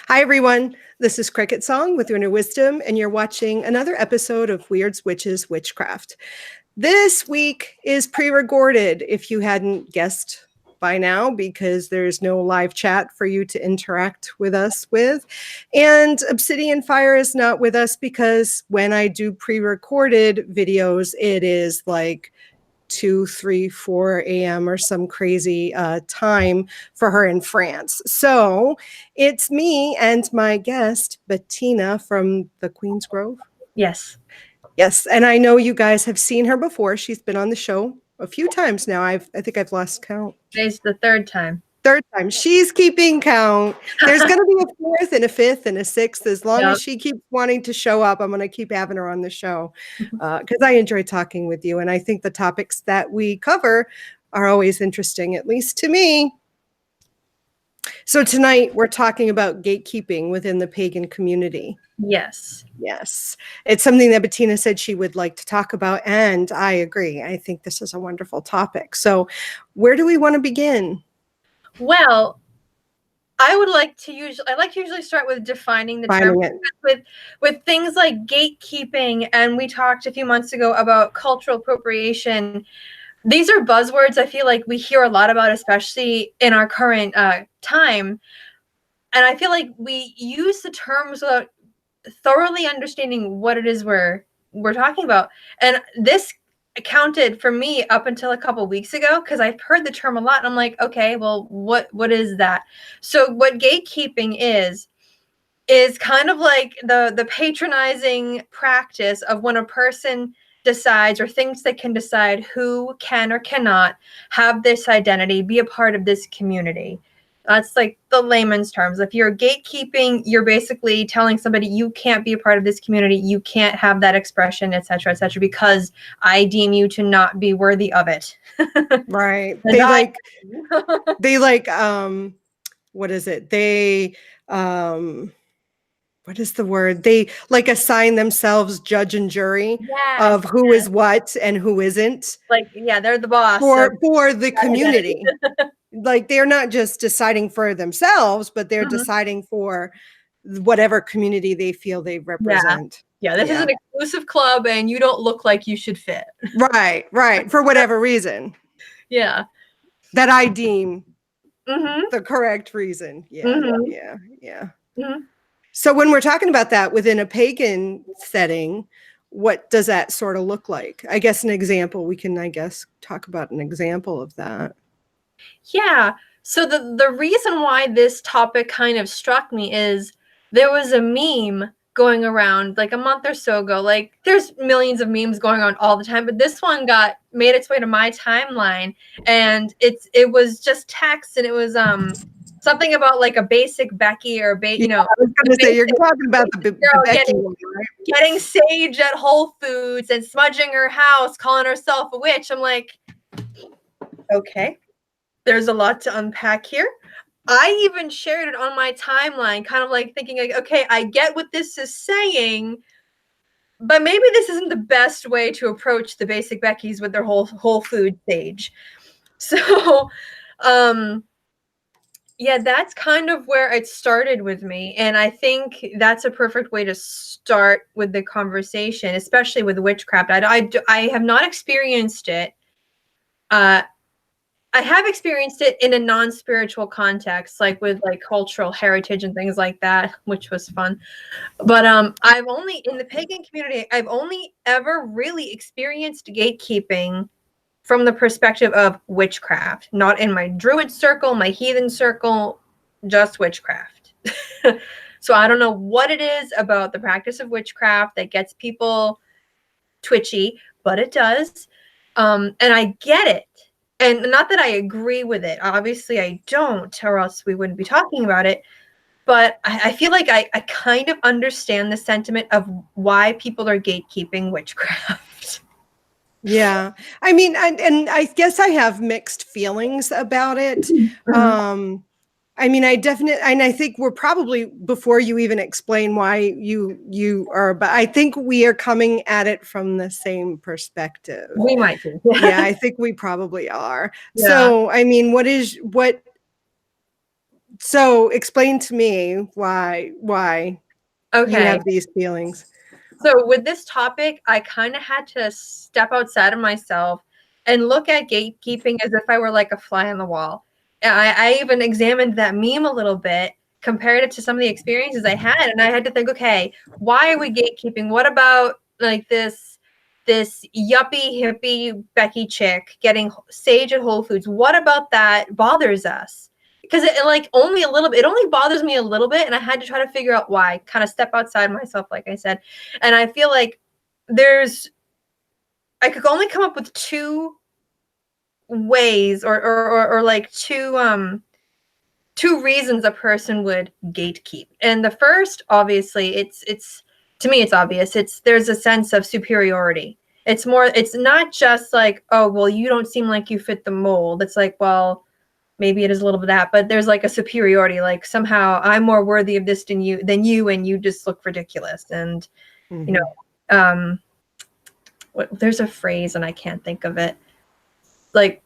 Hi, everyone. This is CricketSong with Inner Wisdom, and you're watching another episode of Wyrds, Witches, Witchcraft. This week is pre-recorded, if you hadn't guessed by now, because there's no live chat for you to interact with us with. And Obsidian Fire is not with us because when I do pre-recorded videos, it is like 2, 3, 4 a.m. or some crazy time for her in France. So it's me and my guest, Bettina from the Queen's Grove. Yes. Yes. And I know you guys have seen her before. She's been on the show a few times now. I think I've lost count. Today's the third time. Third time. She's keeping count. There's going to be a fourth and a fifth and a sixth. As long as she keeps wanting to show up, I'm going to keep having her on the show because I enjoy talking with you. And I think the topics that we cover are always interesting, at least to me. So tonight we're talking about gatekeeping within the pagan community. Yes. Yes. It's something that Bettina said she would like to talk about. And I agree. I think this is a wonderful topic. So where do we want to begin? Well, I like to usually start with defining the term with things like gatekeeping, and we talked a few months ago about cultural appropriation. These are buzzwords I feel like we hear a lot about, especially in our current time. And I feel like we use the terms without thoroughly understanding what it is we're talking about. And this accounted for me up until a couple weeks ago, because I've heard the term a lot and I'm like, okay, well, what is that? So what gatekeeping is kind of like the patronizing practice of when a person decides or thinks they can decide who can or cannot have this identity, be a part of this community. That's like the layman's terms. If you're gatekeeping, you're basically telling somebody you can't be a part of this community, you can't have that expression, etc., because I deem you to not be worthy of it. Right. What is it? What is the word? They like assign themselves judge and jury of who is what and who isn't. Like, yeah, they're the boss for the community. Like they're not just deciding for themselves, but they're deciding for whatever community they feel they represent. Yeah, this is an exclusive club and you don't look like you should fit. Right. For whatever reason. Yeah. That I deem the correct reason. Yeah. So when we're talking about that within a pagan setting, what does that sort of look like? I guess an example, we can, talk about an example of that. Yeah. So the reason why this topic kind of struck me is there was a meme going around like a month or so ago. Like there's millions of memes going on all the time, but this one made its way to my timeline, and it was just text, and it was something about like a basic Becky or I was going to say you're talking about the Becky one, right? Getting sage at Whole Foods and smudging her house, calling herself a witch. I'm like, okay, there's a lot to unpack here. I even shared it on my timeline, kind of like thinking like, okay, I get what this is saying, but maybe this isn't the best way to approach the basic Beckys with their whole food stage. So, yeah, that's kind of where it started with me. And I think that's a perfect way to start with the conversation, especially with witchcraft. I have not experienced it. I have experienced it in a non-spiritual context, like with like cultural heritage and things like that, which was fun. But I've only, in the pagan community, I've only ever really experienced gatekeeping from the perspective of witchcraft, not in my druid circle, my heathen circle, just witchcraft. So I don't know what it is about the practice of witchcraft that gets people twitchy, but it does. And I get it. And not that I agree with it. Obviously, I don't, or else we wouldn't be talking about it. But I feel like I kind of understand the sentiment of why people are gatekeeping witchcraft. Yeah. I mean, and I guess I have mixed feelings about it. I mean, I think we're probably, before you even explain why you are, but I think we are coming at it from the same perspective. We might be. Yeah, I think we probably are. Yeah. So, I mean, So explain to me why you Okay. have these feelings. So with this topic, I kind of had to step outside of myself and look at gatekeeping as if I were like a fly on the wall. And I even examined that meme a little bit, compared it to some of the experiences I had, and I had to think, okay, why are we gatekeeping? What about like this yuppie hippie Becky chick getting sage at Whole Foods? What about that bothers us? Because it like only a little bit, it only bothers me a little bit, and I had to try to figure out why, kind of step outside myself, like I said. And I feel like I could only come up with two ways, or like two reasons a person would gatekeep. And the first, obviously, it's to me, it's obvious. There's a sense of superiority. It's not just like, oh, well, you don't seem like you fit the mold. It's like, well, maybe it is a little bit of that, but there's like a superiority, like somehow I'm more worthy of this than you, and you just look ridiculous. And you know, there's a phrase and I can't think of it. Like,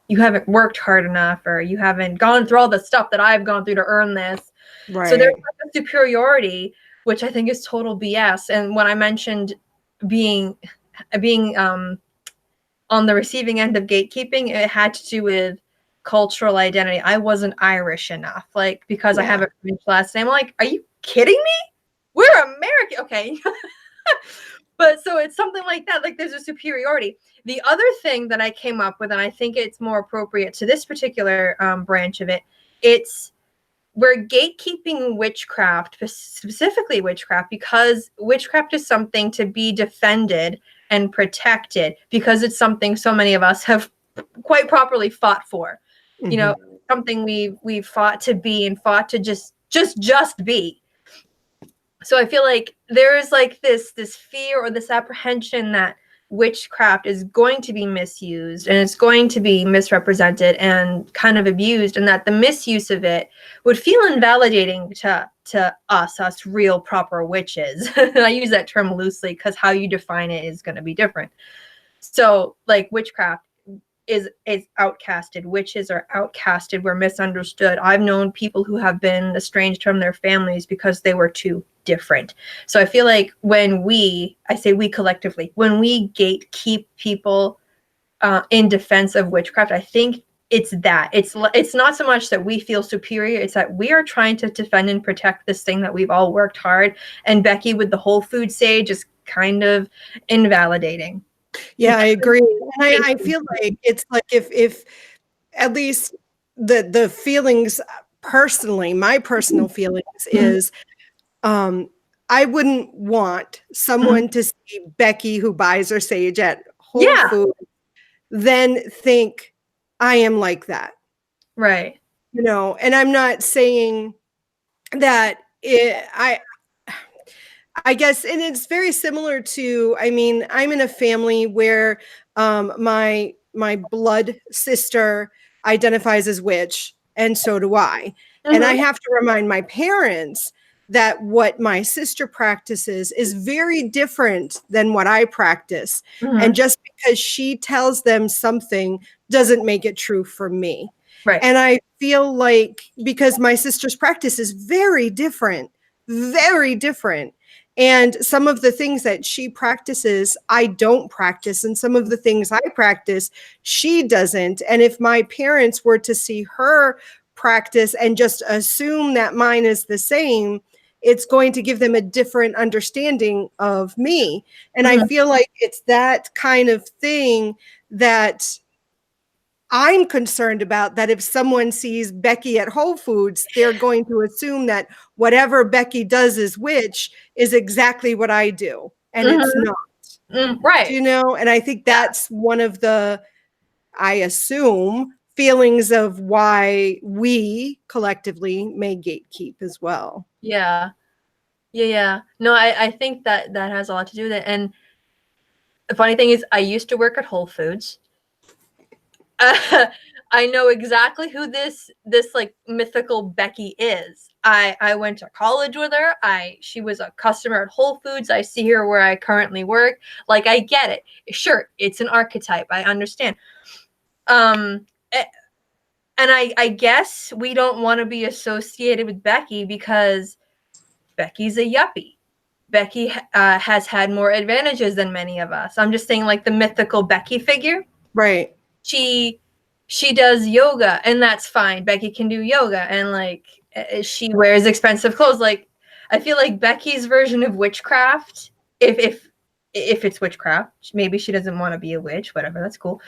you haven't worked hard enough, or you haven't gone through all the stuff that I've gone through to earn this. Right. So there's like a superiority, which I think is total BS. And when I mentioned being on the receiving end of gatekeeping, it had to do with cultural identity. I wasn't Irish enough, like, because I have a French last name. I'm like, are you kidding me? We're American. Okay. But so it's something like that. Like, there's a superiority. The other thing that I came up with, and I think it's more appropriate to this particular branch of it, we're gatekeeping witchcraft, specifically witchcraft, because witchcraft is something to be defended and protected, because it's something so many of us have quite properly fought for. You know, something we've fought to be, and fought to just be. So I feel like there is like this fear or this apprehension that witchcraft is going to be misused, and it's going to be misrepresented and kind of abused, and that the misuse of it would feel invalidating to us real proper witches. And I use that term loosely because how you define it is going to be different. So like witchcraft is outcasted. Witches are outcasted. We're misunderstood. I've known people who have been estranged from their families because they were too different. So I feel like when I say we collectively, when we gatekeep people in defense of witchcraft, I think it's that. It's not so much that we feel superior. It's that we are trying to defend and protect this thing that we've all worked hard. And Becky with the Whole Food sage is kind of invalidating. Yeah, I agree. And I feel like it's like if at least the feelings personally, my personal feelings is I wouldn't want someone to see Becky who buys her sage at Whole Foods then think I am like that. Right. You know, and I'm not saying that I guess, and it's very similar to, I mean, I'm in a family where my blood sister identifies as witch, and so do I. And I have to remind my parents that what my sister practices is very different than what I practice. And just because she tells them something doesn't make it true for me. Right. And I feel like because my sister's practice is very different, and some of the things that she practices, I don't practice. And some of the things I practice, she doesn't. And if my parents were to see her practice and just assume that mine is the same, it's going to give them a different understanding of me. And I feel like it's that kind of thing that I'm concerned about, that if someone sees Becky at Whole Foods, they're going to assume that whatever Becky does as witch is exactly what I do. And it's not. Right. You know, and I think that's one of the, I assume, feelings of why we collectively may gatekeep as well. Yeah. No, I think that has a lot to do with it. And the funny thing is, I used to work at Whole Foods. I know exactly who this like mythical Becky is. I went to college with her. She was a customer at Whole Foods. I see her where I currently work. Like, I get it. Sure, it's an archetype. I understand. And and I guess we don't want to be associated with Becky because Becky's a yuppie. Becky has had more advantages than many of us. I'm just saying, like, the mythical Becky figure. Right. She does yoga, and that's fine. Becky can do yoga, and like she wears expensive clothes. Like, I feel like Becky's version of witchcraft, if it's witchcraft, maybe she doesn't want to be a witch. Whatever, that's cool.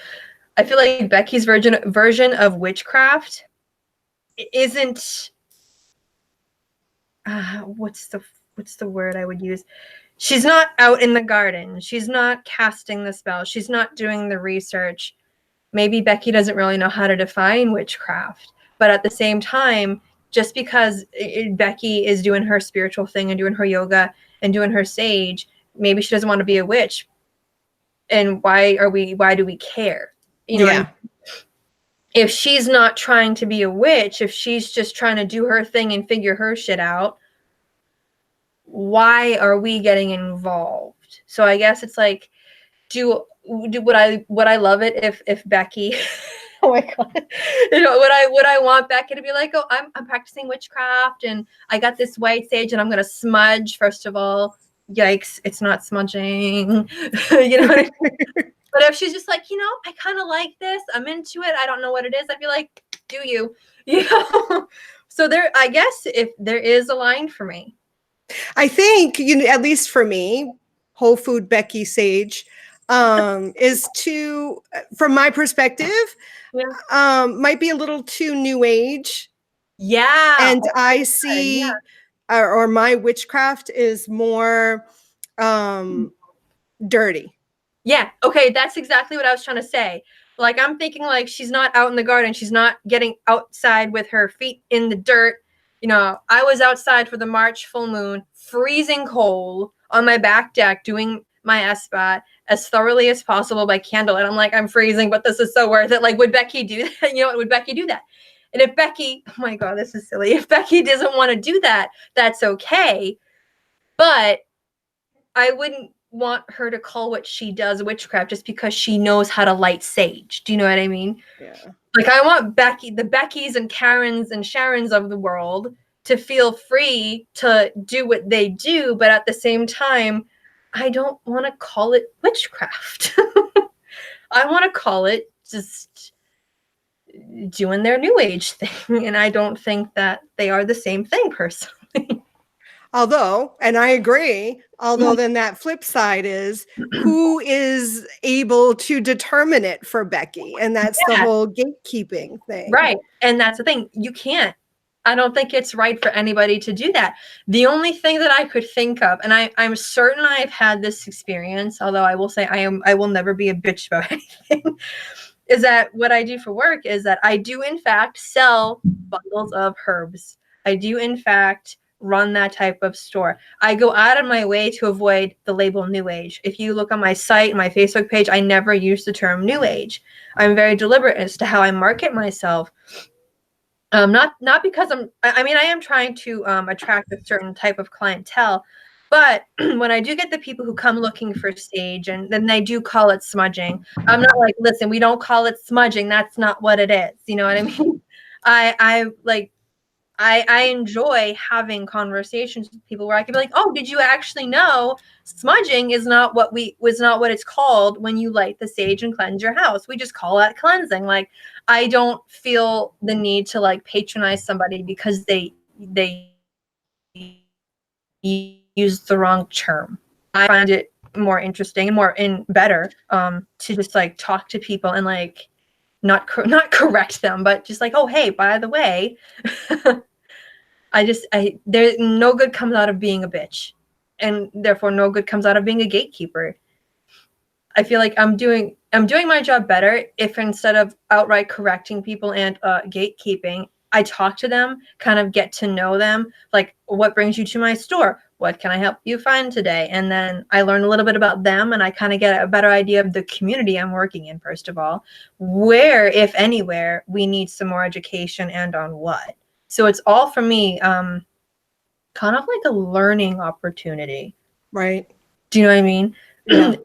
I feel like Becky's version of witchcraft isn't. What's the word I would use? She's not out in the garden. She's not casting the spell. She's not doing the research. Maybe Becky doesn't really know how to define witchcraft. But at the same time, just because Becky is doing her spiritual thing and doing her yoga and doing her sage, maybe she doesn't want to be a witch. And why do we care? You know what I mean? If she's not trying to be a witch, if she's just trying to do her thing and figure her shit out, why are we getting involved? So I guess it's like, would I love it if Becky oh my god, would I want Becky to be like, oh, I'm practicing witchcraft and I got this white sage and I'm gonna smudge. First of all, yikes, it's not smudging. You know what I mean? But if she's just like, I kind of like this, I'm into it, I don't know what it is, I'd be like, do you? So I guess if there is a line for me. I think, at least for me, whole food Becky Sage is too, from my perspective, might be a little too new age. Yeah. And I see, or my witchcraft is more dirty. Yeah. Okay. That's exactly what I was trying to say. Like, I'm thinking like she's not out in the garden. She's not getting outside with her feet in the dirt. I was outside for the March full moon, freezing cold on my back deck, doing my SBAT as thoroughly as possible by candlelight. I'm like, I'm freezing, but this is so worth it. Like, would Becky do that? Would Becky do that? And if Becky, oh my God, this is silly. If Becky doesn't want to do that, that's okay. But I wouldn't want her to call what she does witchcraft just because she knows how to light sage. Do you know what I mean? Yeah. Like, I want the Beckys and Karens and Sharons of the world to feel free to do what they do, but at the same time, I don't want to call it witchcraft. I want to call it just doing their new age thing, and I don't think that they are the same thing personally. Although, and I agree, then that flip side is who is able to determine it for Becky? And that's the whole gatekeeping thing. Right. And that's the thing. You can't. I don't think it's right for anybody to do that. The only thing that I could think of, and I'm certain I've had this experience, although I will say I will never be a bitch about anything, is that what I do for work is that I do in fact sell bundles of herbs. I do in fact run that type of store. I go out of my way to avoid the label New Age. If you look on my site, my Facebook page, I never use the term New Age. I'm very deliberate as to how I market myself. Not because I am trying to attract a certain type of clientele, but when I do get the people who come looking for sage and then they do call it smudging, I'm not like, listen, we don't call it smudging. That's not what it is. You know what I mean? I enjoy having conversations with people where I can be like, oh, did you actually know smudging is not what it's called when you light the sage and cleanse your house. We just call that cleansing. Like, I don't feel the need to like patronize somebody because they use the wrong term. I find it more interesting and better to just like talk to people and like not correct them, but just like, oh, hey, by the way, there no good comes out of being a bitch, and therefore no good comes out of being a gatekeeper. I feel like I'm doing my job better if instead of outright correcting people and gatekeeping, I talk to them, kind of get to know them, like, what brings you to my store? What can I help you find today? And then I learn a little bit about them, and I kind of get a better idea of the community I'm working in, first of all, where, if anywhere, we need some more education and on what. So it's all, for me, kind of like a learning opportunity. Right. Do you know what I mean? Yeah.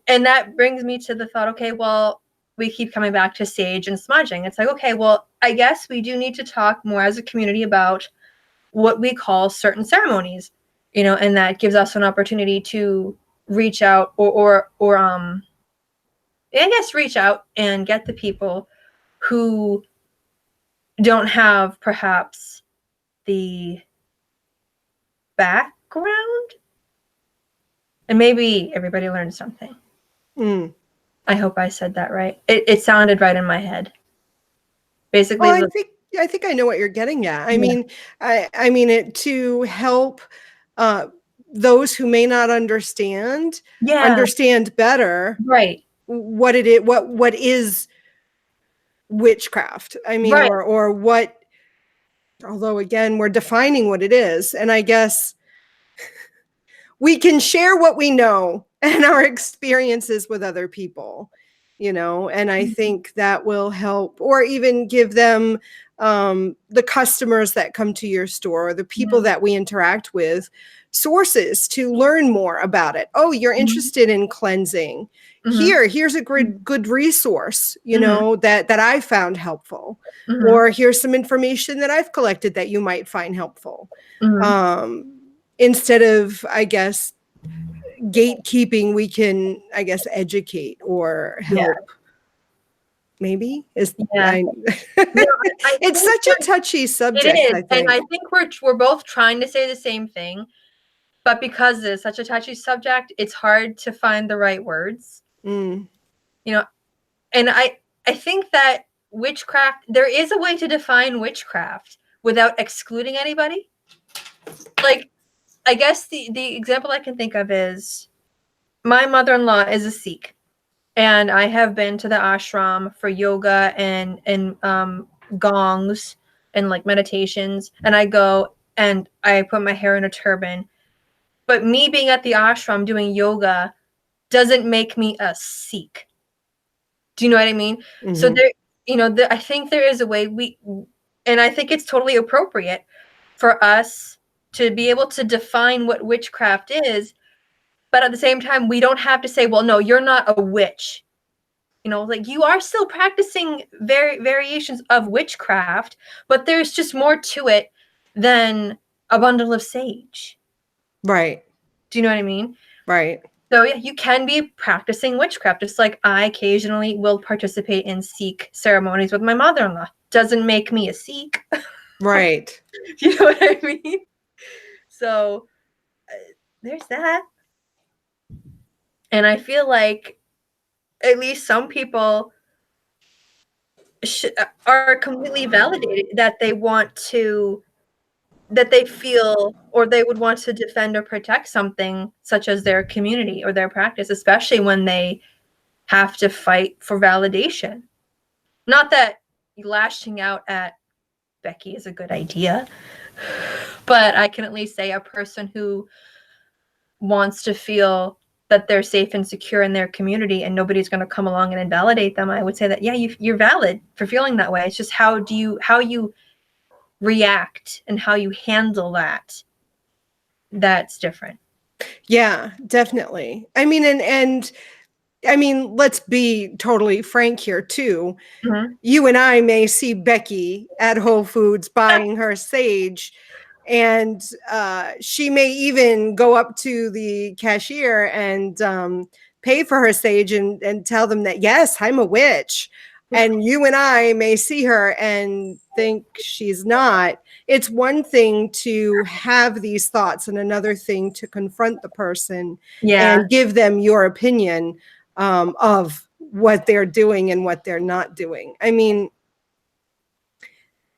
And that brings me to the thought, okay, well, we keep coming back to sage and smudging. It's like, okay, well, I guess we do need to talk more as a community about what we call certain ceremonies, and that gives us an opportunity to reach out or I guess reach out and get the people who don't have perhaps the background, and maybe everybody learned something. I hope I said that right. It sounded right in my head. Basically, well, I think I know what you're getting at. I mean, I mean it to help those who may not understand better, right? What it is, what is witchcraft. I mean, right. or what. Although again, we're defining what it is, and I guess we can share what we know and our experiences with other people, and I think that will help, or even give them the customers that come to your store, or the people that we interact with, sources to learn more about it. Oh, you're interested in cleansing. Here's a good resource, that I found helpful. Or here's some information that I've collected that you might find helpful. Instead of, I guess, gatekeeping, we can, I guess, educate or help. Maybe it's such a touchy subject. It is, and I think we're both trying to say the same thing, but because it's such a touchy subject, it's hard to find the right words. And I think that witchcraft, there is a way to define witchcraft without excluding anybody. Like, I guess the example I can think of is my mother-in-law is a Sikh, and I have been to the ashram for yoga and gongs and like meditations, and I go and I put my hair in a turban. But me being at the ashram doing yoga doesn't make me a Sikh. Do you know what I mean? So there, I think there is a way and I think it's totally appropriate for us to be able to define what witchcraft is, but at the same time, we don't have to say, well, no, you're not a witch. Like, you are still practicing variations of witchcraft, but there's just more to it than a bundle of sage. Right. Do you know what I mean? Right. So yeah, you can be practicing witchcraft, just like I occasionally will participate in Sikh ceremonies with my mother-in-law. Doesn't make me a Sikh. Right. You know what I mean? So there's that. And I feel like at least some people are completely validated that they feel, or they would want to defend or protect something such as their community or their practice, especially when they have to fight for validation. Not that lashing out at Becky is a good idea, but I can at least say a person who wants to feel that they're safe and secure in their community and nobody's going to come along and invalidate them, I would say that, yeah, you're valid for feeling that way. It's just how you react and how you handle that's different. Yeah, definitely. I mean, and I mean, let's be totally frank here too. You and I may see Becky at Whole Foods buying her sage, and she may even go up to the cashier and pay for her sage and tell them that, yes, I'm a witch. And you and I may see her and think she's not. It's one thing to have these thoughts and another thing to confront the person and give them your opinion of what they're doing and what they're not doing. I mean,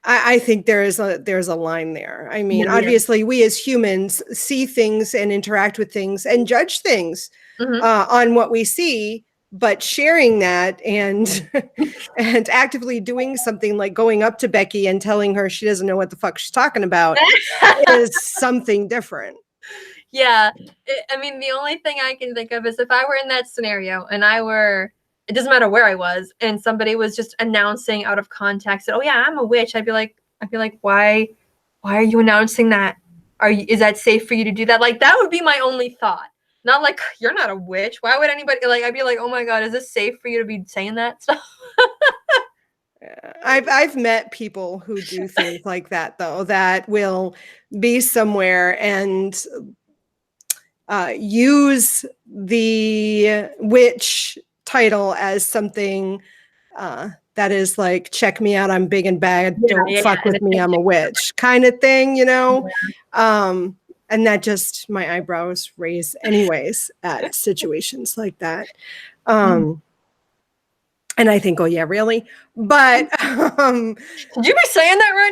I think there's a line there. I mean, obviously, we as humans see things and interact with things and judge things on what we see, but sharing that and and actively doing something like going up to Becky and telling her she doesn't know what the fuck she's talking about is something different. Yeah. I mean, the only thing I can think of is if I were in that scenario and it doesn't matter where I was, and somebody was just announcing out of context that, oh yeah, I'm a witch. I'd be like, why are you announcing that? Is that safe for you to do that? Like, that would be my only thought. Not like, you're not a witch. Why would anybody, like, I'd be like, oh my God, is this safe for you to be saying that stuff? Yeah. I've met people who do things like that, though, that will be somewhere and use the witch title as something that is like, check me out, I'm big and bad, don't fuck with me, I'm a witch, kind of thing, you know? Yeah. And that just, my eyebrows raise anyways at situations like that. And I think, oh yeah, really? But Should you be saying that right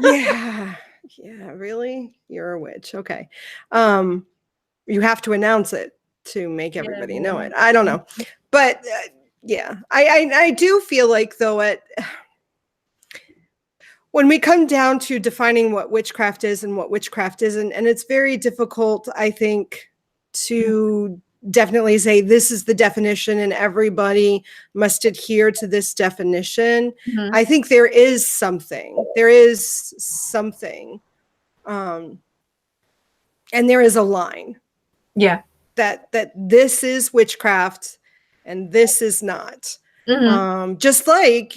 now? Yeah, really? You're a witch. Okay. You have to announce it to make everybody know it. I don't know. But yeah, I do feel like, though, when we come down to defining what witchcraft is and what witchcraft isn't, and it's very difficult, I think, to definitely say this is the definition and everybody must adhere to this definition. I think there is something. And there is a line. Yeah. That this is witchcraft and this is not. Just like,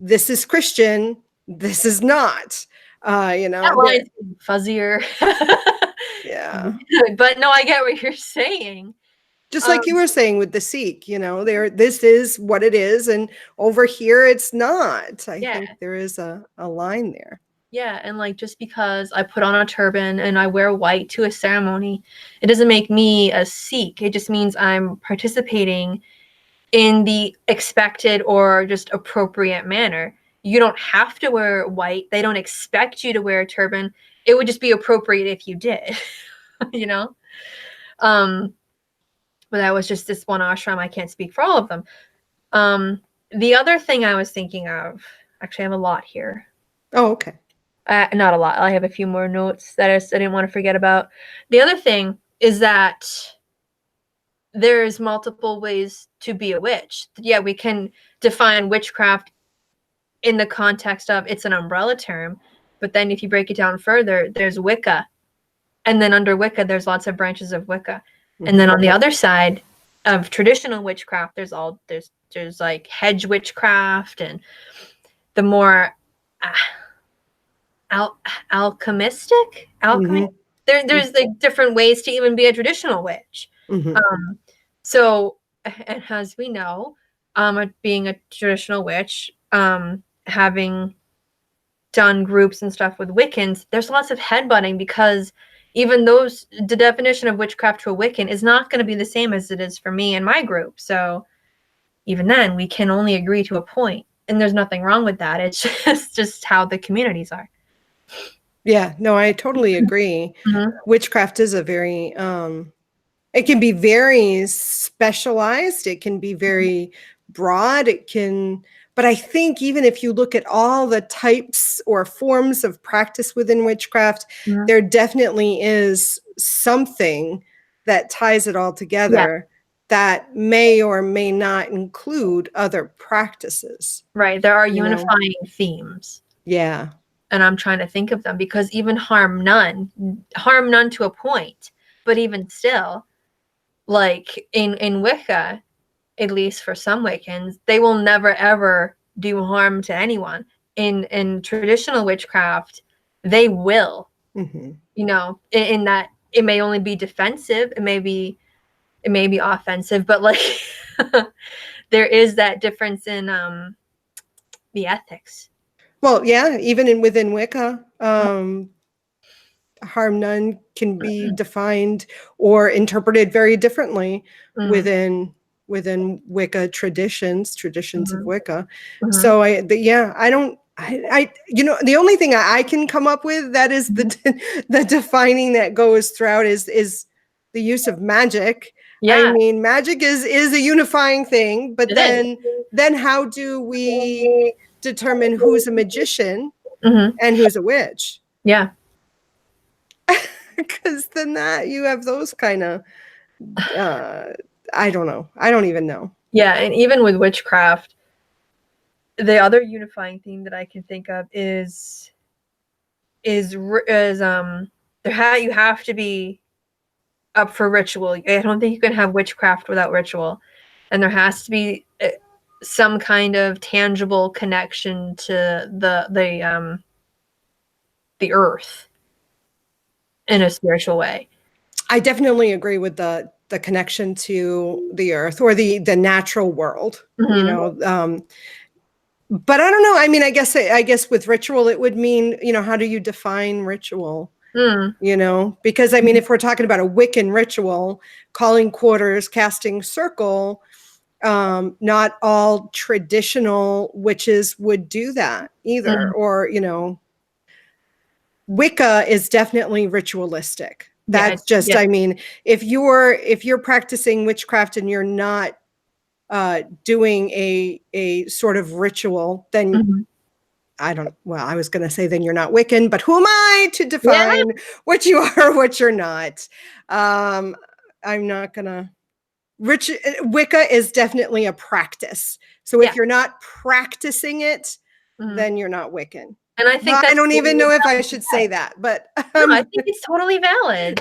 this is Christian, this is not. That line's fuzzier. Yeah. But no, I get what you're saying. Just like you were saying with the Sikh, this is what it is, and over here it's not. I think there is a line there. Yeah, and like, just because I put on a turban and I wear white to a ceremony, it doesn't make me a Sikh. It just means I'm participating in the expected or just appropriate manner. You don't have to wear white. They don't expect you to wear a turban. It would just be appropriate if you did, But that was just this one ashram. I can't speak for all of them. The other thing I was thinking of, actually, I have a lot here. Oh, okay. Not a lot. I have a few more notes that I didn't want to forget about. The other thing is that there's multiple ways to be a witch. Yeah, we can define witchcraft in the context of it's an umbrella term, but then if you break it down further, there's Wicca. And then under Wicca, there's lots of branches of Wicca. And then on the other side of traditional witchcraft, there's like hedge witchcraft and the more alchemy. There's like different ways to even be a traditional witch. So, and as we know, being a traditional witch, having done groups and stuff with Wiccans, there's lots of headbutting, because even the definition of witchcraft to a Wiccan is not going to be the same as it is for me and my group. So even then, we can only agree to a point, and there's nothing wrong with that. It's just how the communities are. Yeah, no, I totally agree. Witchcraft is a very, it can be very specialized. It can be very broad. But I think even if you look at all the types or forms of practice within witchcraft, there definitely is something that ties it all together that may or may not include other practices. Right. There are unifying themes. Yeah. And I'm trying to think of them, because even harm none to a point, but even still, like in Wicca, at least for some Wiccans, they will never ever do harm to anyone. In traditional witchcraft, they will, in that it may only be defensive, it may be offensive, but like there is that difference in the ethics. Well, yeah, even within Wicca, harm none can be defined or interpreted very differently within Wicca traditions of Wicca. So the only thing I can come up with that is the defining that goes throughout is the use of magic. I mean, magic is a unifying thing, but then how do we determine who's a magician and who's a witch? Yeah. Because then you have those kind of, I don't know. I don't even know. Yeah, and even with witchcraft, the other unifying thing that I can think of is you have to be up for ritual. I don't think you can have witchcraft without ritual, and there has to be some kind of tangible connection to the earth in a spiritual way. I definitely agree with the connection to the earth or the natural world, you know. But I don't know. I mean, I guess with ritual, it would mean, you know, how do you define ritual? You know, because I mean, if we're talking about a Wiccan ritual, calling quarters, casting circle, not all traditional witches would do that either. Or, you know, Wicca is definitely ritualistic. That's just, I mean, if you're practicing witchcraft and you're not doing a sort of ritual, then I was going to say then you're not Wiccan, but who am I to define what you are, what you're not? I'm not going to. Wicca is definitely a practice. So if you're not practicing it, then you're not Wiccan. And I think I don't even know if I should say that, but no, I think it's totally valid.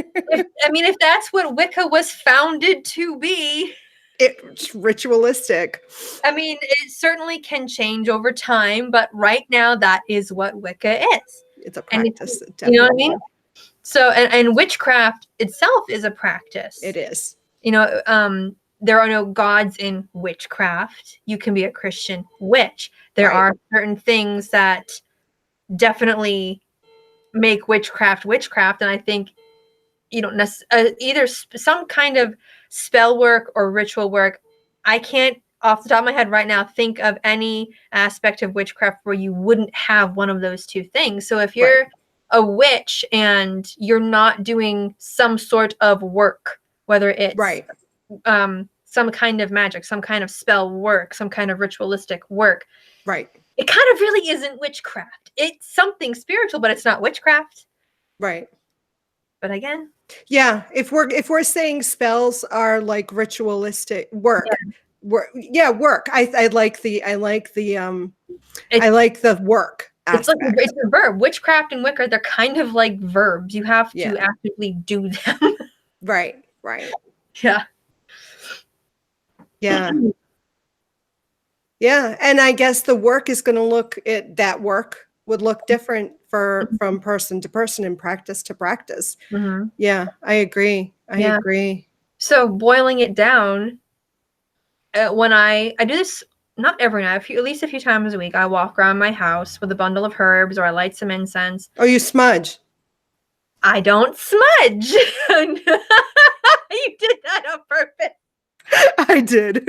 If that's what Wicca was founded to be, it's ritualistic. I mean, it certainly can change over time, but right now that is what Wicca is. It's a practice. You know what I mean? So, and witchcraft itself is a practice. It is. You know, there are no gods in witchcraft. You can be a Christian witch. There are certain things that definitely make witchcraft, and I think you don't necessarily either some kind of spell work or ritual work. I can't, off the top of my head right now, think of any aspect of witchcraft where you wouldn't have one of those two things. So if you're a witch and you're not doing some sort of work, whether it's some kind of magic, some kind of spell work, some kind of ritualistic work, it kind of really isn't witchcraft. It's something spiritual, but it's not witchcraft. Right. But again, if we're saying spells are like ritualistic work, work. I like the work aspect. It's a verb. Witchcraft and Wicca, they're kind of like verbs. You have to actively do them. Right. Yeah. And I guess the work is going to that work would look different from person to person and practice to practice. Yeah, I agree. I agree. So boiling it down, when I do this, not every night, at least a few times a week, I walk around my house with a bundle of herbs, or I light some incense. Oh, you smudge? I don't smudge. You did that on purpose. I did.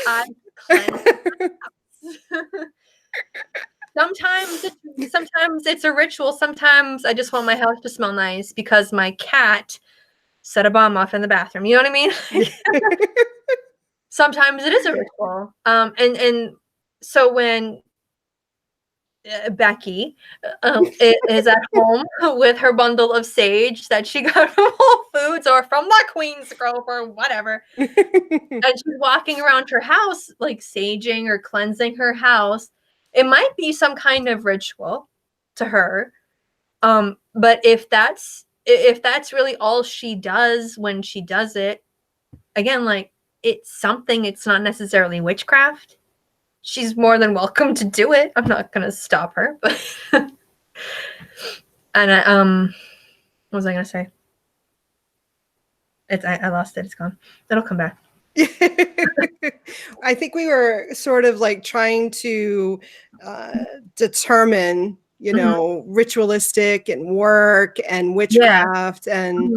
I cleanse. Sometimes it's a ritual. Sometimes I just want my house to smell nice because my cat set a bomb off in the bathroom. You know what I mean? Sometimes it is a ritual. And so when Becky is at home with her bundle of sage that she got from Whole Foods or from the Queen's Grove or whatever, and she's walking around her house like saging or cleansing her house, it might be some kind of ritual to her. But if that's really all she does when she does it, again, like, it's something, it's not necessarily witchcraft. She's more than welcome to do it. I'm not gonna stop her, but and what was I gonna say? I lost it. It's gone. It'll come back. I think we were sort of like trying to determine, you know, ritualistic and work and witchcraft and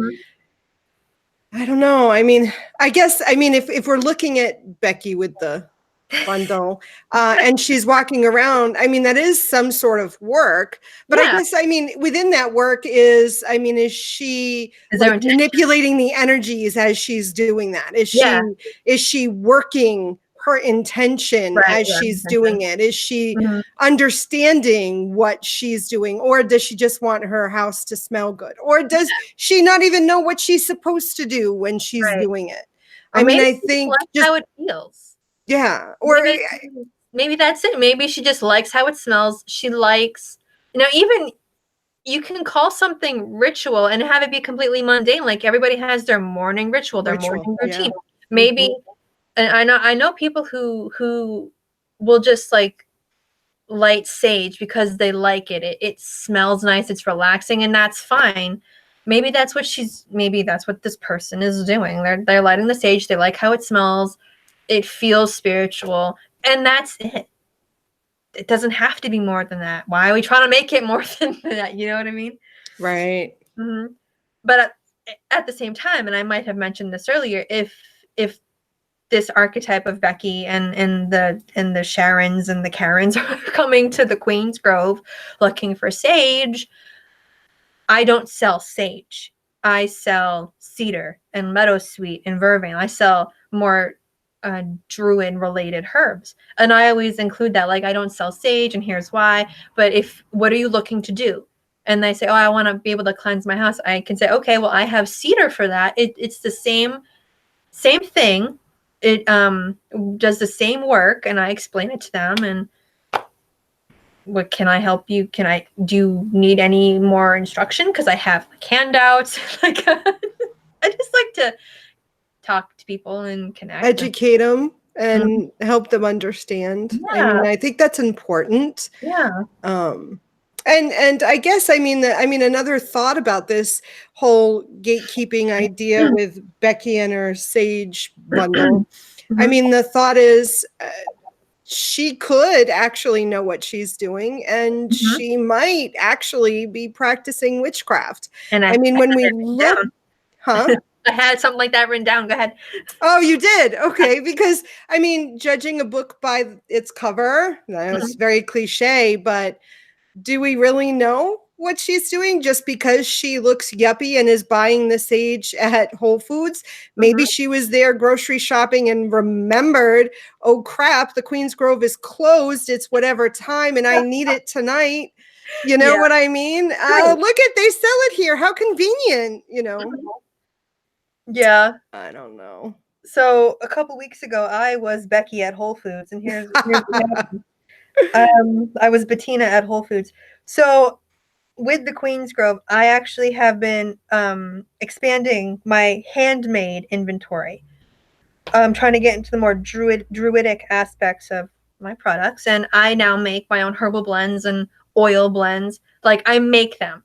I don't know. I mean, if we're looking at Becky with the bundle and she's walking around, I mean, that is some sort of work, but I guess, I mean, within that work is she like manipulating the energies as she's doing that? Is she working her intention as she's doing it? Is she understanding what she's doing, or does she just want her house to smell good, or does she not even know what she's supposed to do when she's doing it? Or I mean, I think just how it feels. Yeah. Or maybe that's it. Maybe she just likes how it smells. She likes, even you can call something ritual and have it be completely mundane. Like everybody has their morning ritual, their morning routine. Yeah. Maybe, and I know people who will just like light sage because they like it. It smells nice, it's relaxing, and that's fine. Maybe that's what this person is doing. They're lighting the sage, they like how it smells, it feels spiritual, and that's it. It doesn't have to be more than that. Why are we trying to make it more than that? You know what I mean? Right. Mm-hmm. But at the same time, and I might have mentioned this earlier, if this archetype of Becky and the Sharons and the Karens are coming to the Queen's Grove looking for sage, I don't sell sage. I sell cedar and meadowsweet and vervain. I sell more druid-related herbs, and I always include that. Like, I don't sell sage, and here's why. But what are you looking to do? And they say, oh, I want to be able to cleanse my house. I can say, okay, well, I have cedar for that. It's the same thing. It does the same work, and I explain it to them. And what can I help you? Do you need any more instruction? Because I have like handouts. Like, I just like to talk to people and connect, educate them and help them understand. Yeah. I mean, I think that's important. Yeah. And I guess another thought about this whole gatekeeping idea with Becky and her sage bundle. I mean, the thought is she could actually know what she's doing, and she might actually be practicing witchcraft. And I mean, when we look, I had something like that written down. Go ahead. Oh, you did? Okay. Because I mean, judging a book by its cover, that was very cliche, but do we really know what she's doing just because she looks yuppie and is buying the sage at Whole Foods? Maybe she was there grocery shopping and remembered, oh crap, the Queen's Grove is closed. It's whatever time and I need it tonight. You know what I mean? Right. Look at, they sell it here. How convenient, you know? Yeah. I don't know. So a couple weeks ago, I was Becky at Whole Foods, and here's what happened. I was Bettina at Whole Foods. So with the Queen's Grove, I actually have been expanding my handmade inventory. I'm trying to get into the more druidic aspects of my products, and I now make my own herbal blends and oil blends. Like, I make them.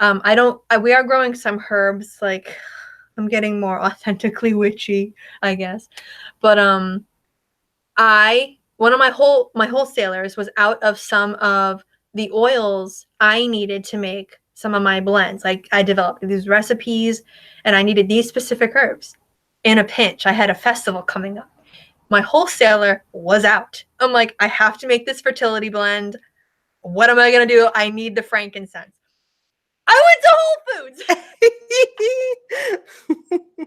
We are growing some herbs. Like, I'm getting more authentically witchy, I guess. But one of my wholesalers was out of some of the oils I needed to make some of my blends. Like, I developed these recipes, and I needed these specific herbs in a pinch. I had a festival coming up. My wholesaler was out. I'm like, I have to make this fertility blend. What am I gonna do? I need the frankincense. I went to Whole Foods.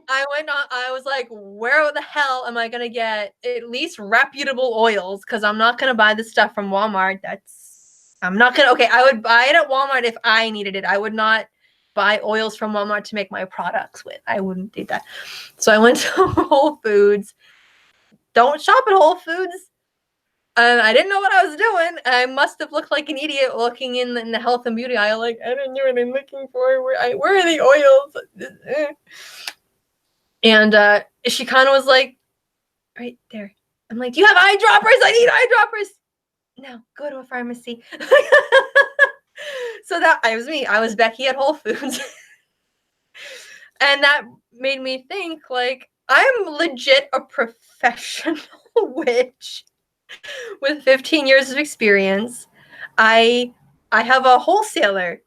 I was like, where the hell am I going to get at least reputable oils? Because I'm not going to buy this stuff from Walmart. I would buy it at Walmart if I needed it. I would not buy oils from Walmart to make my products with. I wouldn't do that. So I went to Whole Foods. Don't shop at Whole Foods. I didn't know what I was doing. I must have looked like an idiot looking in the health and beauty aisle. Like, I don't know what I'm looking for. Where are the oils? And she kind of was like, right there. I'm like, do you have eyedroppers? I need eyedroppers. No, go to a pharmacy. So that was me. I was Becky at Whole Foods. And that made me think, like, I'm legit a professional witch with 15 years of experience. I have a wholesaler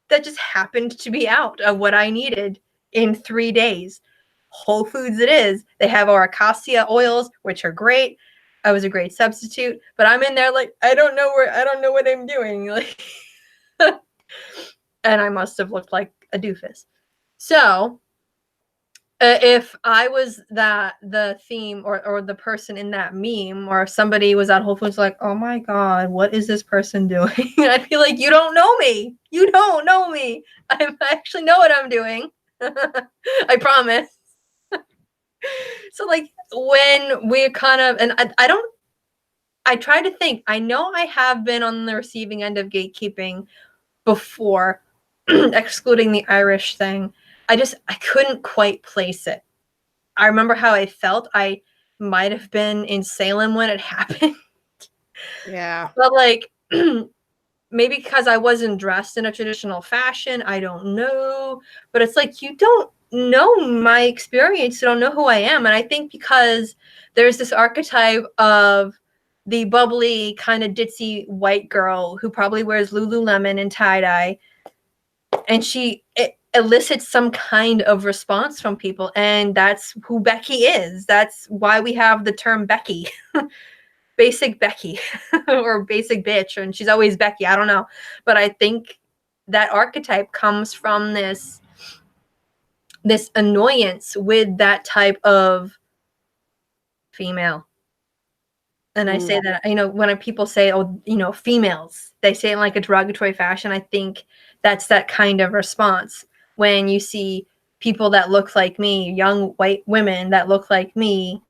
that just happened to be out of what I needed in 3 days. Whole Foods it is. They have our acacia oils, which are great. I was a great substitute, but I'm in there like, I don't know what I'm doing. Like, and I must have looked like a doofus. So if I was the theme or the person in that meme, or if somebody was at Whole Foods like, oh my God, what is this person doing? I'd be like, you don't know me. You don't know me. I actually know what I'm doing. I promise. So like when we kind of, and I try to think, I know I have been on the receiving end of gatekeeping before, excluding the Irish thing. I couldn't quite place it. I remember how I felt. I might have been in Salem when it happened. Yeah. But like, maybe because I wasn't dressed in a traditional fashion, I don't know. But it's like, you don't know my experience, you don't know who I am. And I think because there's this archetype of the bubbly, kind of ditzy white girl who probably wears Lululemon and tie-dye, and it elicits some kind of response from people, and that's who Becky is. That's why we have the term Becky. Basic Becky or basic bitch, and she's always Becky. I don't know, but I think that archetype comes from this annoyance with that type of female. And I say that, when people say, oh, females, they say it in like a derogatory fashion. I think that's that kind of response when you see people that look like me, young white women that look like me,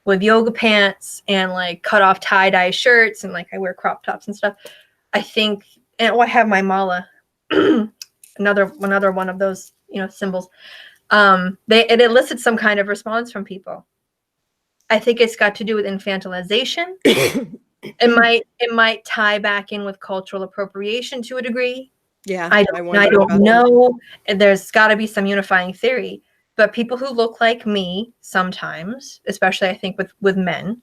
with yoga pants and like cut off tie-dye shirts, and like I wear crop tops and stuff. I think, and I have my mala, another one of those, symbols. It elicits some kind of response from people. I think it's got to do with infantilization. It might tie back in with cultural appropriation to a degree. Yeah, I don't know. There's got to be some unifying theory. But people who look like me sometimes, especially I think with men,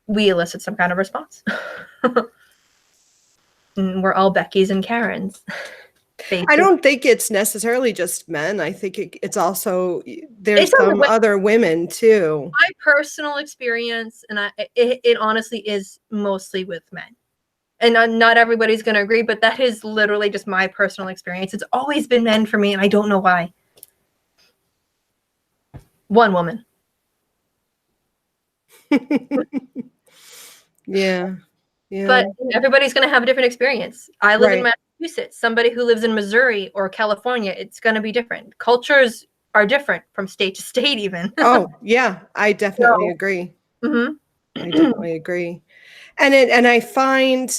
we elicit some kind of response. And we're all Beckys and Karens. I don't think it's necessarily just men. I think it's also, there's some other women too. My personal experience, and it honestly is mostly with men. And not everybody's going to agree, but that is literally just my personal experience. It's always been men for me, and I don't know why. One woman. Yeah. Yeah. But everybody's going to have a different experience. I live in Massachusetts. Somebody who lives in Missouri or California, it's going to be different. Cultures are different from state to state even. Oh, yeah. I definitely agree. Mm-hmm. I definitely agree. And I find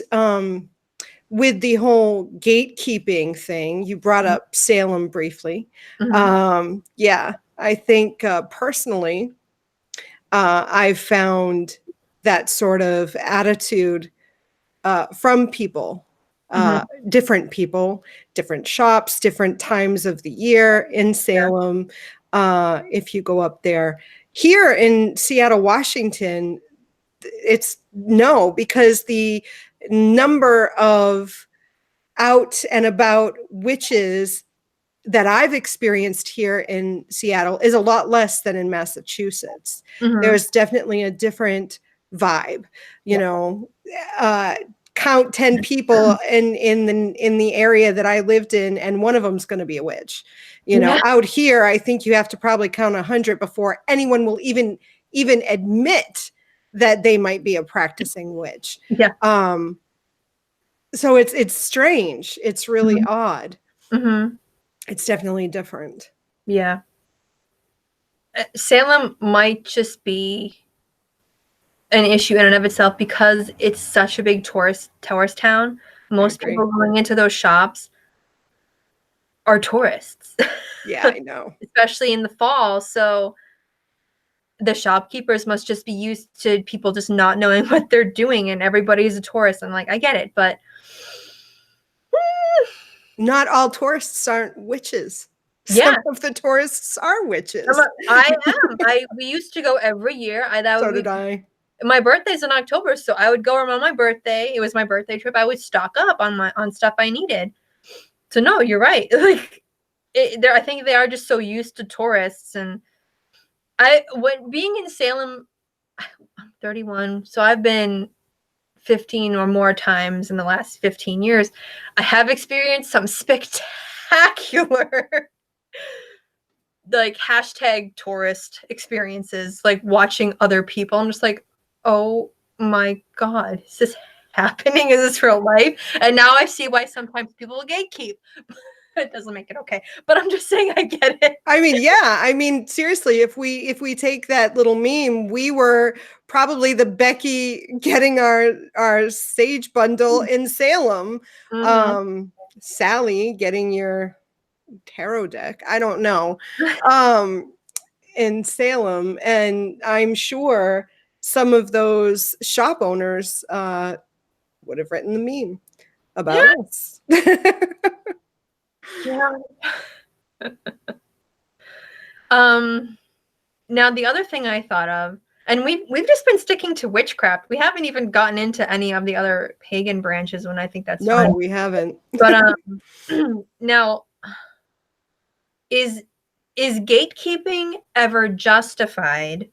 with the whole gatekeeping thing, you brought up Salem briefly. Yeah, I think personally, I've found that sort of attitude from people, different people, different shops, different times of the year in Salem. If you go up there, here in Seattle, Washington, it's no, because the number of out and about witches that I've experienced here in Seattle is a lot less than in Massachusetts. There's definitely a different vibe, count 10 people in the area that I lived in, and one of them's going to be a witch. Out here, I think you have to probably count 100 before anyone will even admit that they might be a practicing witch. Yeah. So it's strange. It's really odd. It's definitely different. Yeah. Salem might just be an issue in and of itself because it's such a big tourist town. Most people going into those shops are tourists. Yeah, I know. Especially in the fall. So the shopkeepers must just be used to people just not knowing what they're doing, and everybody's a tourist. I'm like, I get it, but not all tourists aren't witches. Yeah. Some of the tourists are witches. I am. We used to go every year. So did I. My birthday's in October, so I would go around my birthday. It was my birthday trip. I would stock up on stuff I needed. So no, you're right. Like, I think they are just so used to tourists. And when being in Salem, I'm 31, so I've been 15 or more times in the last 15 years. I have experienced some spectacular like hashtag tourist experiences, like watching other people. I'm just like, oh my God, is this happening? Is this real life? And now I see why sometimes people gatekeep. It doesn't make it okay, but I'm just saying I get it. I mean, yeah. I mean, seriously, if we take that little meme, we were probably the Becky getting our sage bundle in Salem. Mm-hmm. Sally getting your tarot deck. I don't know. In Salem, and I'm sure some of those shop owners would have written the meme about Yeah. us. Yeah. Now the other thing I thought of, and we've just been sticking to witchcraft. We haven't even gotten into any of the other pagan branches, when I think that's No, fine. we haven't. But now is gatekeeping ever justified?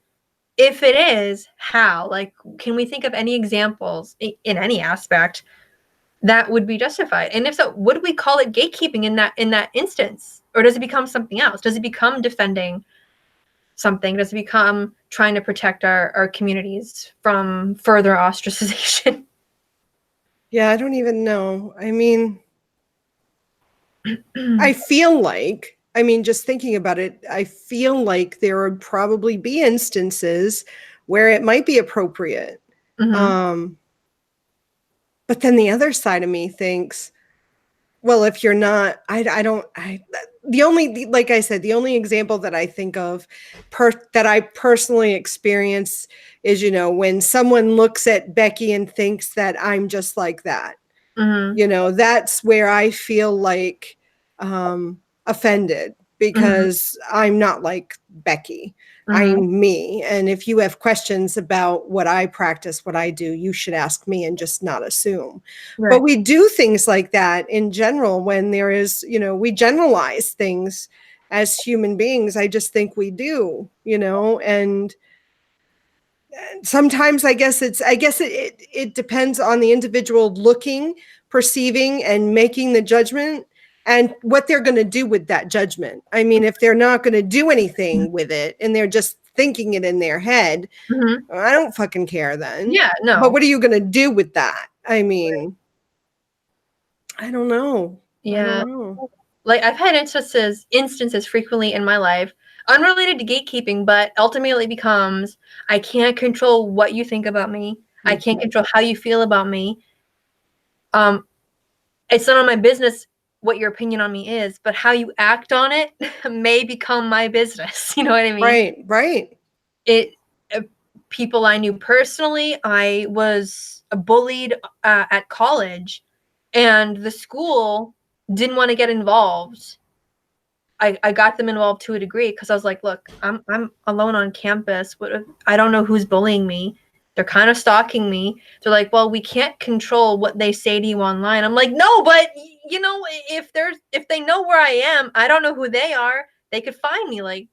If it is, how? Like, can we think of any examples in any aspect that would be justified? And if so, would we call it gatekeeping in that instance? Or does it become something else? Does it become defending something? Does it become trying to protect our communities from further ostracization? Yeah, I don't even know. I mean, I feel like, I mean, just thinking about it, I feel like there would probably be instances where it might be appropriate. Mm-hmm. But then the other side of me thinks, well, if you're not, the only, like I said, the only example that I think of that I personally experience is, when someone looks at Becky and thinks that I'm just like that. Mm-hmm. That's where I feel like offended, because I'm not like Becky. Mm-hmm. I'm me. And if you have questions about what I practice, what I do, you should ask me and just not assume. Right. But we do things like that in general when there is, we generalize things as human beings. I just think we do, and sometimes I guess it depends on the individual looking, perceiving, and making the judgment, and what they're going to do with that judgment. I mean, if they're not going to do anything with it and they're just thinking it in their head, Mm-hmm. I don't fucking care then. Yeah, no. But what are you going to do with that? I mean, I don't know. Yeah. I don't know. Like, I've had instances frequently in my life, unrelated to gatekeeping, but ultimately becomes, I can't control what you think about me. I can't control how you feel about me. It's not on my business what your opinion on me is, but how you act on it may become my business. You know what I mean? Right. People I knew personally, I was bullied at college, and the school didn't want to get involved. I got them involved to a degree because I was like, look, I'm alone on campus. I don't know who's bullying me. They're kind of stalking me. They're like, well, we can't control what they say to you online. I'm like, no, but if they know where I am, I don't know who they are. They could find me. Like,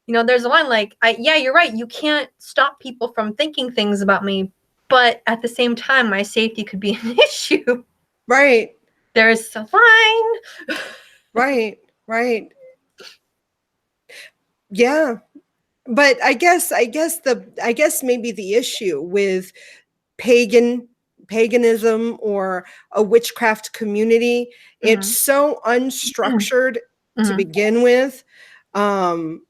there's a line like, yeah, you're right. You can't stop people from thinking things about me, but at the same time, my safety could be an issue. Right. There's a line. Right. Yeah. But I guess maybe the issue with paganism or a witchcraft community, it's so unstructured to begin with. There's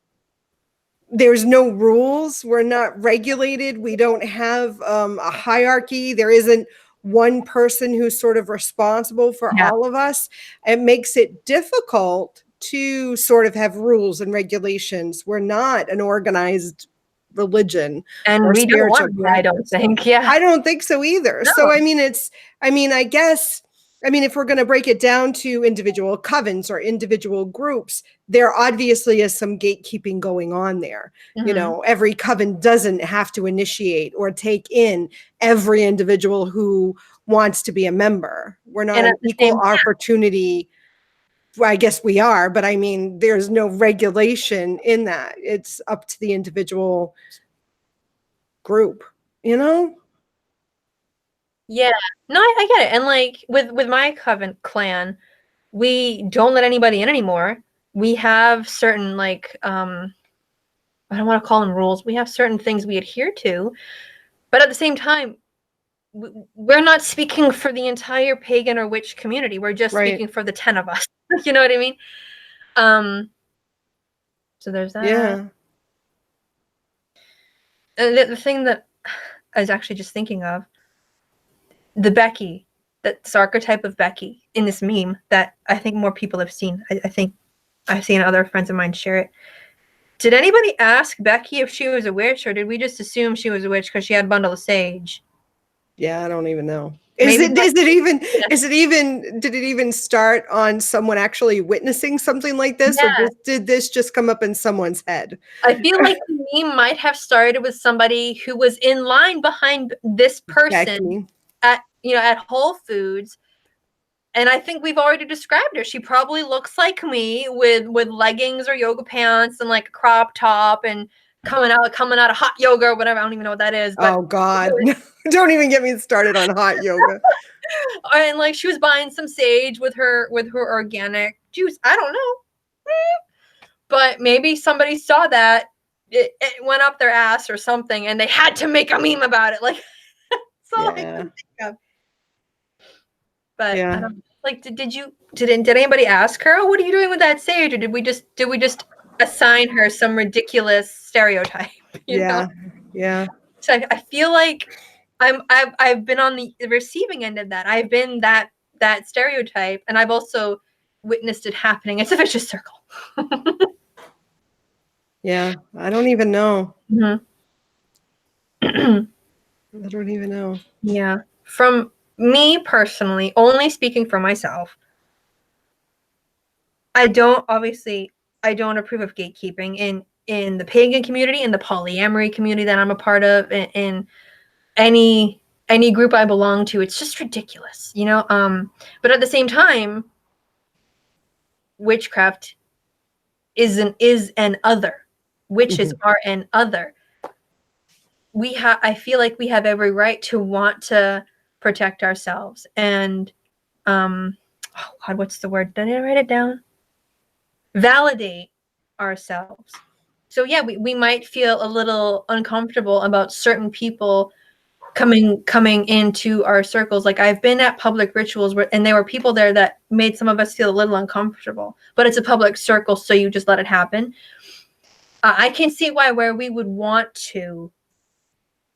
no rules. We're not regulated. We don't have a hierarchy. There isn't one person who's sort of responsible for all of us. It makes it difficult to sort of have rules and regulations. We're not an organized religion, and or we don't want spiritual to, I don't think. Yeah. I don't think so either. No. So, I mean, if we're going to break it down to individual covens or individual groups, there obviously is some gatekeeping going on there. Every coven doesn't have to initiate or take in every individual who wants to be a member. We're not an equal opportunity. Well, I guess we are, but I mean, there's no regulation in that. It's up to the individual group, Yeah. No, I get it. And like with my coven clan, we don't let anybody in anymore. We have certain like I don't want to call them rules. We have certain things we adhere to, but at the same time, we're not speaking for the entire pagan or witch community. We're just speaking for the 10 of us. You know what I mean? So there's that. Yeah. And the thing that I was actually just thinking of, the Becky, this archetype of Becky in this meme that I think more people have seen. I think I've seen other friends of mine share it. Did anybody ask Becky if she was a witch, or did we just assume she was a witch because she had a bundle of sage? Yeah, I don't even know. Maybe Did it even start on someone actually witnessing something like this, or Yeah. did this just come up in someone's head? I feel like the meme might have started with somebody who was in line behind this person Becky. at Whole Foods. And I think we've already described her. She probably looks like me with leggings or yoga pants and like a crop top and coming out of hot yoga or whatever. I don't even know what that is. But Oh God. Don't even get me started on hot yoga. and like she was buying some sage with her organic juice. I don't know. But maybe somebody saw that. It went up their ass or something, and they had to make a meme about it. Like that's all I can think of. But I don't like. Did anybody ask her, "Oh, what are you doing with that sage?" Or did we just assign her some ridiculous stereotype? You know? Yeah. So I feel like I've been on the receiving end of that. I've been that stereotype, and I've also witnessed it happening. It's a vicious circle. Yeah, I don't even know. Mm-hmm. I don't even know. Yeah. From me personally, only speaking for myself, I don't approve of gatekeeping in the pagan community, in the polyamory community that I'm a part of, in any group I belong to. It's just ridiculous, you know? But at the same time, witchcraft is an other. Witches are an other. I feel like we have every right to want to protect ourselves and oh God, what's the word? Did I write it down? Validate ourselves. So yeah, we might feel a little uncomfortable about certain people coming into our circles. Like I've been at public rituals and there were people there that made some of us feel a little uncomfortable, but it's a public circle, so you just let it happen. I can see where we would want to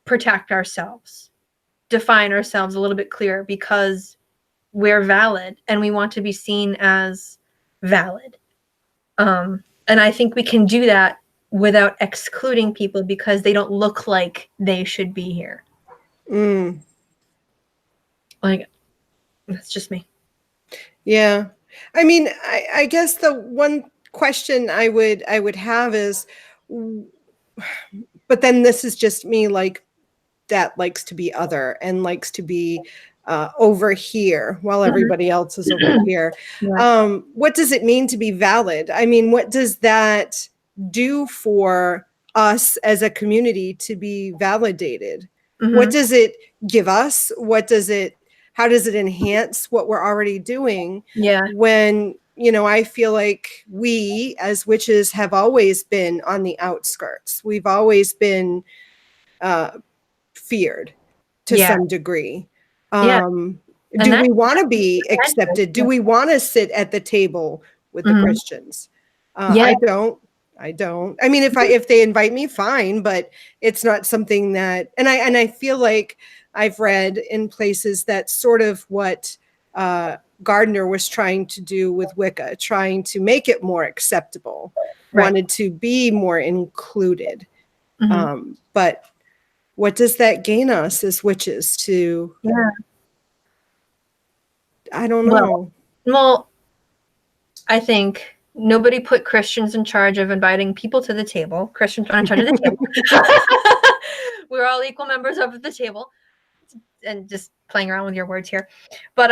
protect ourselves, define ourselves a little bit clearer, because we're valid and we want to be seen as valid. And I think we can do that without excluding people because they don't look like they should be here. Like, that's just me. Yeah. I mean, I guess the one question I would have is, but then this is just me, like, that likes to be other and likes to be over here while everybody else is over here. Yeah. What does it mean to be valid? I mean, what does that do for us as a community to be validated? What does it give us? How does it enhance what we're already doing? Yeah. When, I feel like we as witches have always been on the outskirts. We've always been feared to some degree. Do we want to be accepted? Do we want to sit at the table with the Christians? I don't. I mean, if they invite me, fine, but it's not something that, and I feel like I've read in places that sort of what Gardner was trying to do with Wicca, trying to make it more acceptable, wanted to be more included. But what does that gain us as witches to? I don't know. Well, I think nobody put Christians in charge of inviting people to the table. Christians are in charge of the table. We're all equal members of the table. And just playing around with your words here. But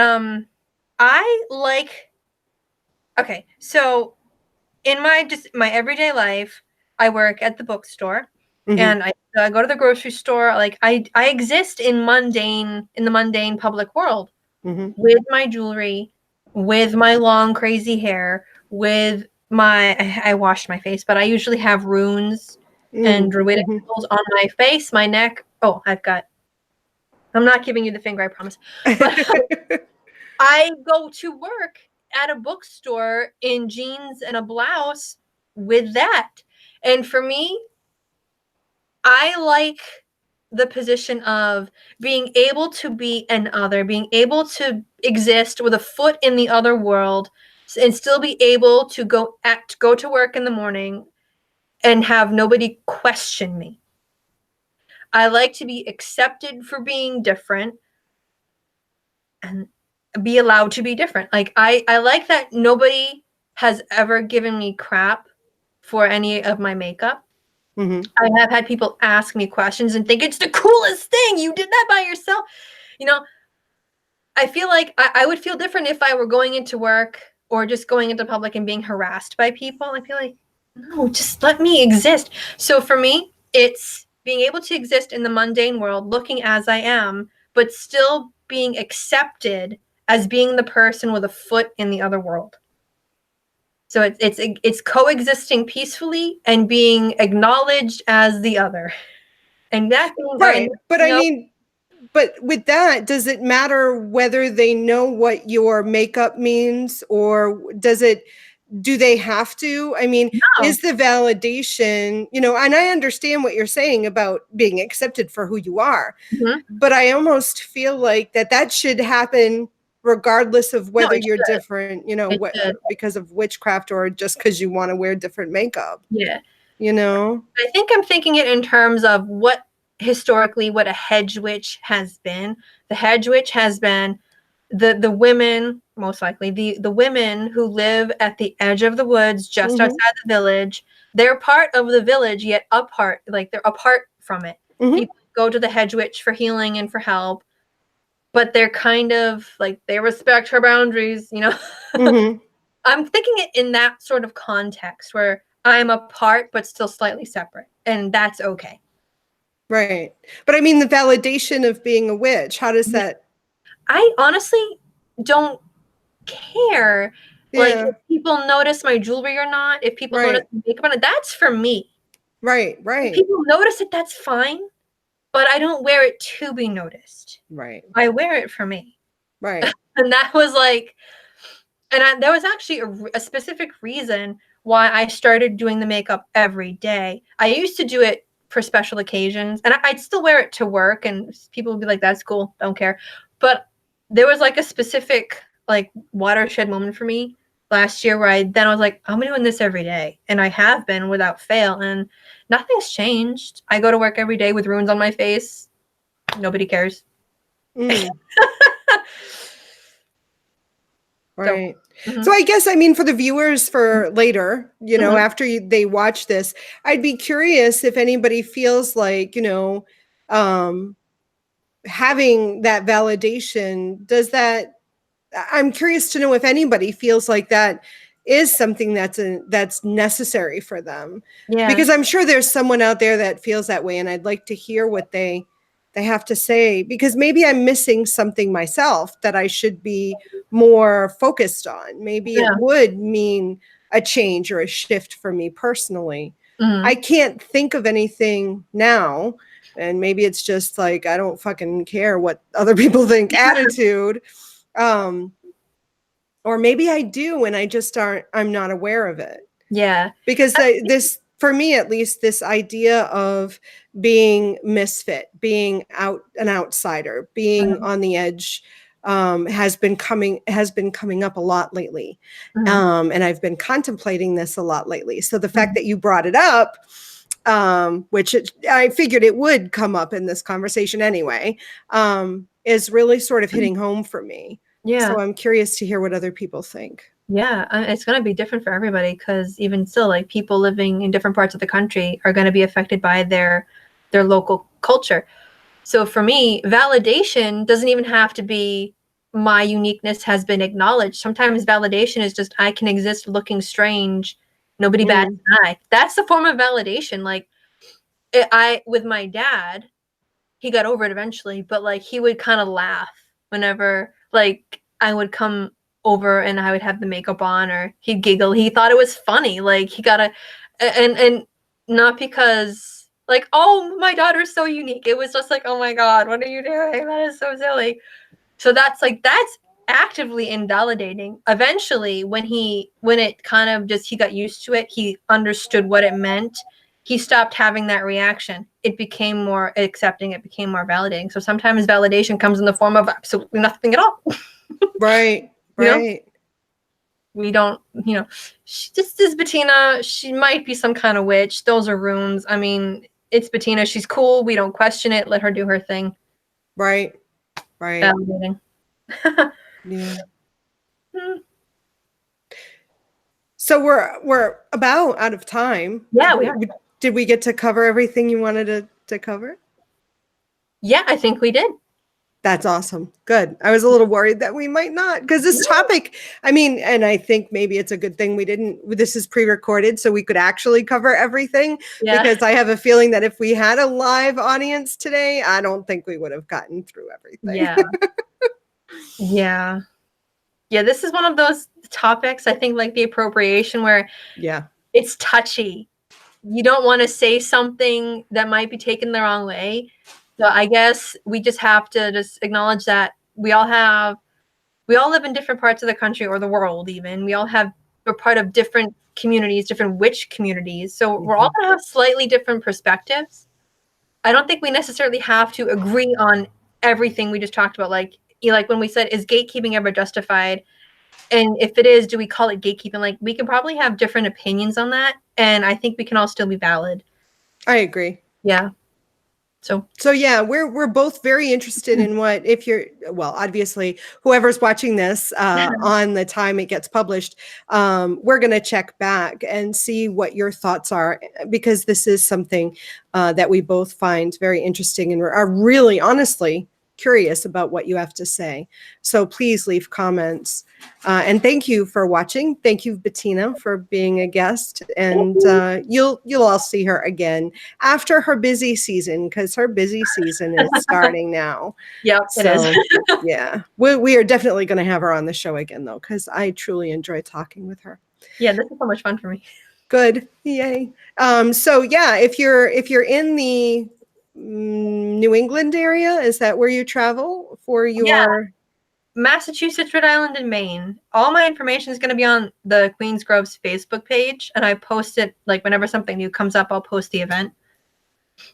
okay, so in my everyday life, I work at the bookstore and I go to the grocery store. Like I exist in the mundane public world with my jewelry, with my long crazy hair, with I washed my face, but I usually have runes and druidic symbols on my face, my neck. Oh, I'm not giving you the finger, I promise. But I go to work at a bookstore in jeans and a blouse with that. And for me, I like the position of being able to be an other, being able to exist with a foot in the other world and still be able to go to work in the morning and have nobody question me. I like to be accepted for being different and be allowed to be different. Like I like that nobody has ever given me crap for any of my makeup. Mm-hmm. I have had people ask me questions and think it's the coolest thing. You did that by yourself. You know, I feel like I would feel different if I were going into work or just going into public and being harassed by people. I feel like, no, just let me exist. So for me, it's being able to exist in the mundane world, looking as I am, but still being accepted as being the person with a foot in the other world. So it's coexisting peacefully and being acknowledged as the other. And that being Right. But I know, mean, but with that, does it matter whether they know what your makeup means, or do they have to? I mean, no. is the validation, and I understand what you're saying about being accepted for who you are, Mhm. but I almost feel like that should happen regardless of No, whether it you're should. different, It should. because of witchcraft or just because you want to wear different makeup, Yeah. I think I'm thinking it in terms of what a hedge witch has been. The hedge witch has been the women, most likely the women who live at the edge of the woods just Mm-hmm. outside the village. They're part of the village yet apart, like they're apart from it. Mm-hmm. People go to the hedge witch for healing and for help, but they're kind of like they respect her boundaries, Mm-hmm. I'm thinking it in that sort of context where I'm apart but still slightly separate, and that's okay. Right. But I mean, the validation of being a witch, how does that? I honestly don't care. Like, Yeah. if people notice my jewelry or not, if people notice Right. my makeup on it, that's for me. Right. If Right. people notice it, that's fine, but I don't wear it to be noticed. Right. I wear it for me. Right. And that was like, there was actually a specific reason why I started doing the makeup every day. I used to do it for special occasions, and I'd still wear it to work, and people would be like, "That's cool, don't care." But there was like a specific like watershed moment for me last year where I was like, "I'm doing this every day," and I have been without fail, and nothing's changed. I go to work every day with runes on my face. Nobody cares. Mm. Right. So, So I guess, I mean, for the viewers for later, Mhm. after they watch this, I'd be curious if anybody feels like, um, having that validation, I'm curious to know if anybody feels like that is something that's necessary for them, Yeah. because I'm sure there's someone out there that feels that way, and I'd like to hear what they have to say, because maybe I'm missing something myself that I should be more focused on. Maybe Yeah. it would mean a change or a shift for me personally. Mhm. I can't think of anything now, and maybe it's just like I don't fucking care what other people think attitude. Or maybe I do and I'm not aware of it. Yeah. Because this, for me at least, this idea of being misfit, being an outsider, being on the edge, has been coming up a lot lately. Mhm. And I've been contemplating this a lot lately. So the fact Mhm. that you brought it up, which I figured it would come up in this conversation anyway, is really sort of hitting home for me. Yeah. So I'm curious to hear what other people think. Yeah, it's going to be different for everybody because even still, like people living in different parts of the country are going to be affected by their local culture. So for me, validation doesn't even have to be my uniqueness has been acknowledged. Sometimes validation is just I can exist looking strange, nobody bats Mm. an eye. That's the form of validation. Like with my dad, he got over it eventually, but like he would kind of laugh whenever like I would come over and I would have the makeup on, or he'd giggle. He thought it was funny. Like he got and not because like, oh, my daughter's so unique. It was just like, oh my God, what are you doing? That is so silly. So that's actively invalidating. Eventually, when it kind of just, he got used to it, he understood what it meant, he stopped having that reaction. It became more accepting, it became more validating. So sometimes validation comes in the form of absolutely nothing at all. Right, right. We don't, she just is Bettina. She might be some kind of witch. Those are runes. I mean, it's Bettina. She's cool. We don't question it. Let her do her thing. Right, right. Validating. Yeah. So we're about out of time. Yeah, we are. Did we get to cover everything you wanted to cover? Yeah, I think we did. That's awesome. Good. I was a little worried that we might not, because this topic, I mean, and I think maybe it's a good thing this is pre-recorded so we could actually cover everything, because I have a feeling that if we had a live audience today, I don't think we would have gotten through everything. Yeah. Yeah, this is one of those topics, I think, like the appropriation, where it's touchy. You don't want to say something that might be taken the wrong way. So I guess we just have to just acknowledge that we all live in different parts of the country, or the world even. We're part of different communities, different witch communities. So we're all going to have slightly different perspectives. I don't think we necessarily have to agree on everything we just talked about. Like when we said, is gatekeeping ever justified? And if it is, do we call it gatekeeping? Like, we can probably have different opinions on that. And I think we can all still be valid. I agree. Yeah. So yeah, we're both very interested in obviously whoever's watching this on the time it gets published, we're going to check back and see what your thoughts are, because this is something that we both find very interesting and are really honestly curious about what you have to say. So please leave comments. And thank you for watching. Thank you, Bettina, for being a guest. And you'll all see her again after her busy season, because her busy season is starting now. Yep, so, it is. Yeah, we are definitely going to have her on the show again, though, because I truly enjoy talking with her. Yeah, this is so much fun for me. Good. Yay. So yeah, if you're in the New England area, is that where you travel for your Massachusetts, Rhode Island, and Maine? All my information is going to be on the Queens Grove's Facebook page, and I post it, like, whenever something new comes up, I'll post the event.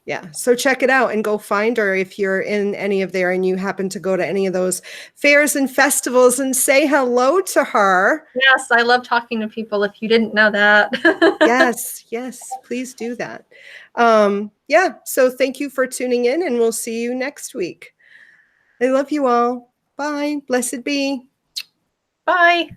Yeah, so check it out and go find her if you're in any of there and you happen to go to any of those fairs and festivals, and say hello to her. Yes, I love talking to people, if you didn't know that. Yes, please do that. Yeah, so thank you for tuning in, and we'll see you next week. I love you all. Bye. Blessed be. Bye.